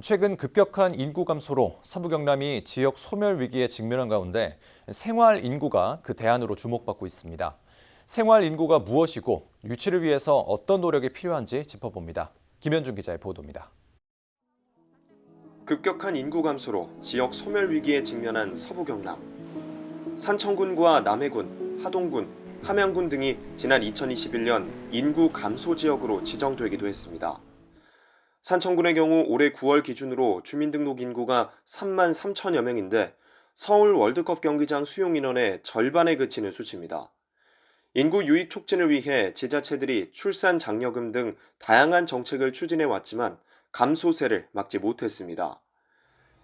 최근 급격한 인구 감소로 서부 경남이 지역 소멸 위기에 직면한 가운데 생활 인구가 그 대안으로 주목받고 있습니다. 생활 인구가 무엇이고 유치를 위해서 어떤 노력이 필요한지 짚어봅니다. 김현준 기자의 보도입니다. 급격한 인구 감소로 지역 소멸 위기에 직면한 서부 경남. 산청군과 남해군, 하동군, 함양군 등이 지난 2021년 인구 감소 지역으로 지정되기도 했습니다. 산청군의 경우 올해 9월 기준으로 주민등록 인구가 3만 3천여 명인데 서울 월드컵 경기장 수용 인원의 절반에 그치는 수치입니다. 인구 유입 촉진을 위해 지자체들이 출산 장려금 등 다양한 정책을 추진해 왔지만 감소세를 막지 못했습니다.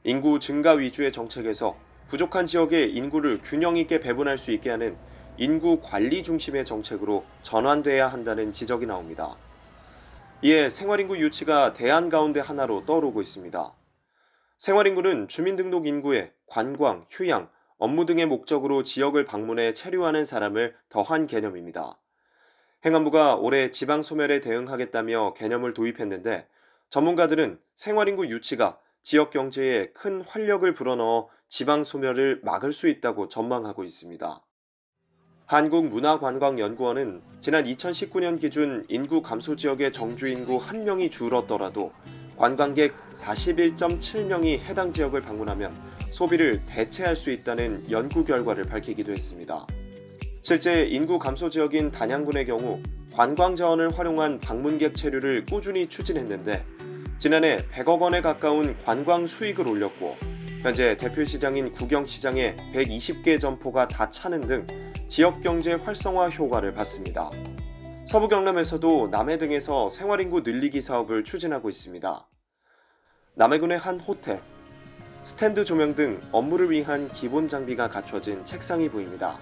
인구 증가 위주의 정책에서 부족한 지역의 인구를 균형 있게 배분할 수 있게 하는 인구 관리 중심의 정책으로 전환돼야 한다는 지적이 나옵니다. 이에 생활인구 유치가 대안 가운데 하나로 떠오르고 있습니다. 생활인구는 주민등록 인구에 관광, 휴양, 업무 등의 목적으로 지역을 방문해 체류하는 사람을 더한 개념입니다. 행안부가 올해 지방 소멸에 대응하겠다며 개념을 도입했는데 전문가들은 생활인구 유치가 지역 경제에 큰 활력을 불어넣어 지방 소멸을 막을 수 있다고 전망하고 있습니다. 한국문화관광연구원은 지난 2019년 기준 인구 감소 지역의 정주 인구 1명이 줄었더라도 관광객 41.7명이 해당 지역을 방문하면 소비를 대체할 수 있다는 연구 결과를 밝히기도 했습니다. 실제 인구 감소 지역인 단양군의 경우 관광 자원을 활용한 방문객 체류를 꾸준히 추진했는데 지난해 100억 원에 가까운 관광 수익을 올렸고 현재 대표 시장인 구경시장에 120개 점포가 다 차는 등 지역 경제 활성화 효과를 봤습니다. 서부 경남에서도 남해 등에서 생활인구 늘리기 사업을 추진하고 있습니다. 남해군의 한 호텔, 스탠드 조명 등 업무를 위한 기본 장비가 갖춰진 책상이 보입니다.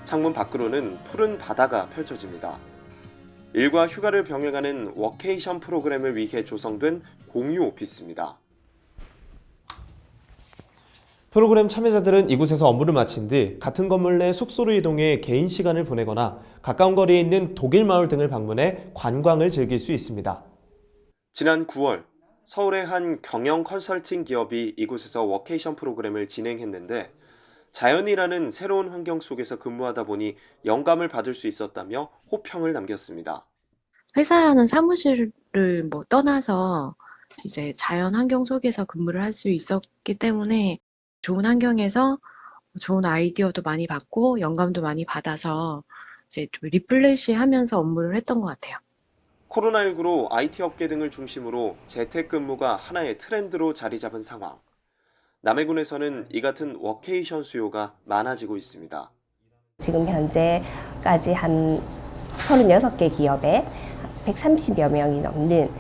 창문 밖으로는 푸른 바다가 펼쳐집니다. 일과 휴가를 병행하는 워케이션 프로그램을 위해 조성된 공유 오피스입니다. 프로그램 참여자들은 이곳에서 업무를 마친 뒤 같은 건물 내 숙소로 이동해 개인 시간을 보내거나 가까운 거리에 있는 독일 마을 등을 방문해 관광을 즐길 수 있습니다. 지난 9월 서울의 한 경영 컨설팅 기업이 이곳에서 워케이션 프로그램을 진행했는데 자연이라는 새로운 환경 속에서 근무하다 보니 영감을 받을 수 있었다며 호평을 남겼습니다. 회사라는 사무실을 떠나서 이제 자연 환경 속에서 근무를 할 수 있었기 때문에 좋은 환경에서 좋은 아이디어도 많이 받고 영감도 많이 받아서 이제 좀 리플레시 하면서 업무를 했던 것 같아요. 코로나19로 IT 업계 등을 중심으로 재택근무가 하나의 트렌드로 자리 잡은 상황. 남해군에서는 이 같은 워케이션 수요가 많아지고 있습니다. 지금 현재까지 한 36개 기업에 130여 명이 넘는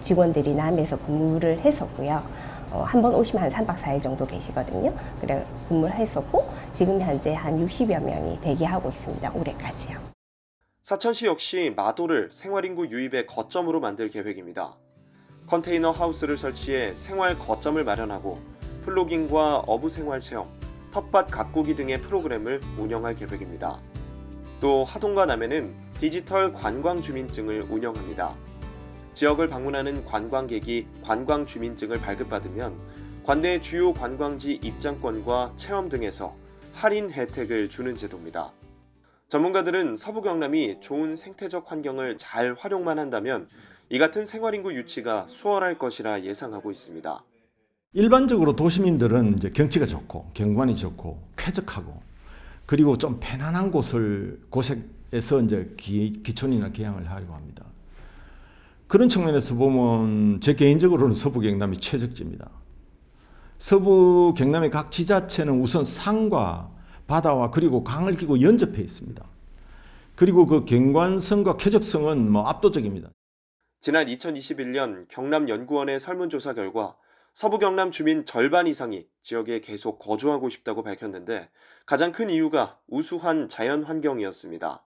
직원들이 남해에서 근무를 했었고요. 한 번 오시면 한 3박 4일 정도 계시거든요. 그래 근무를 했었고 지금 현재 한 60여 명이 대기하고 있습니다. 올해까지요. 사천시 역시 마도를 생활인구 유입의 거점으로 만들 계획입니다. 컨테이너 하우스를 설치해 생활 거점을 마련하고 플로깅과 어부생활체험, 텃밭 가꾸기 등의 프로그램을 운영할 계획입니다. 또 하동과 남해는 디지털 관광주민증을 운영합니다. 지역을 방문하는 관광객이 관광주민증을 발급받으면 관내 주요 관광지 입장권과 체험 등에서 할인 혜택을 주는 제도입니다. 전문가들은 서부 경남이 좋은 생태적 환경을 잘 활용만 한다면 이 같은 생활인구 유치가 수월할 것이라 예상하고 있습니다. 일반적으로 도시민들은 이제 경치가 좋고 경관이 좋고 쾌적하고 그리고 좀 편안한 곳에서 이제 기촌이나 기양을 하려고 합니다. 그런 측면에서 보면 제 개인적으로는 서부 경남이 최적지입니다. 서부 경남의 각 지자체는 우선 산과 바다와 그리고 강을 끼고 연접해 있습니다. 그리고 그 경관성과 쾌적성은 압도적입니다. 지난 2021년 경남연구원의 설문조사 결과 서부 경남 주민 절반 이상이 지역에 계속 거주하고 싶다고 밝혔는데 가장 큰 이유가 우수한 자연 환경이었습니다.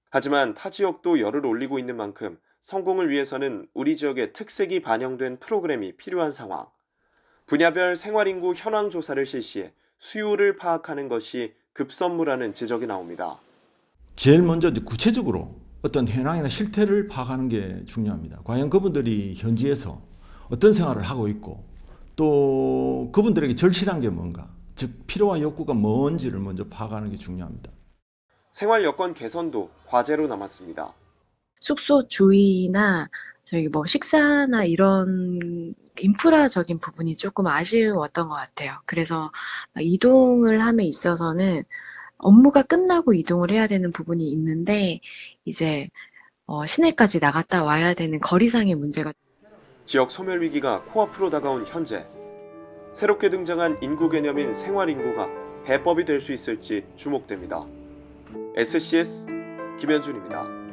하지만 타 지역도 열을 올리고 있는 만큼 성공을 위해서는 우리 지역의 특색이 반영된 프로그램이 필요한 상황. 분야별 생활인구 현황 조사를 실시해 수요를 파악하는 것이 급선무라는 지적이 나옵니다. 제일 먼저 구체적으로 어떤 현황이나 실태를 파악하는 게 중요합니다. 과연 그분들이 현지에서 어떤 생활을 하고 있고 또 그분들에게 절실한 게 뭔가, 즉 필요와 욕구가 뭔지를 먼저 파악하는 게 중요합니다. 생활 여건 개선도 과제로 남았습니다. 숙소 주위나 저희 뭐 식사나 이런 인프라적인 부분이 조금 아쉬웠던 것 같아요. 그래서 이동을 함에 있어서는 업무가 끝나고 이동을 해야 되는 부분이 있는데 이제 시내까지 나갔다 와야 되는 거리상의 문제가 지역 소멸 위기가 코앞으로 다가온 현재, 새롭게 등장한 인구 개념인 생활 인구가 해법이 될 수 있을지 주목됩니다. SCS 김현준입니다.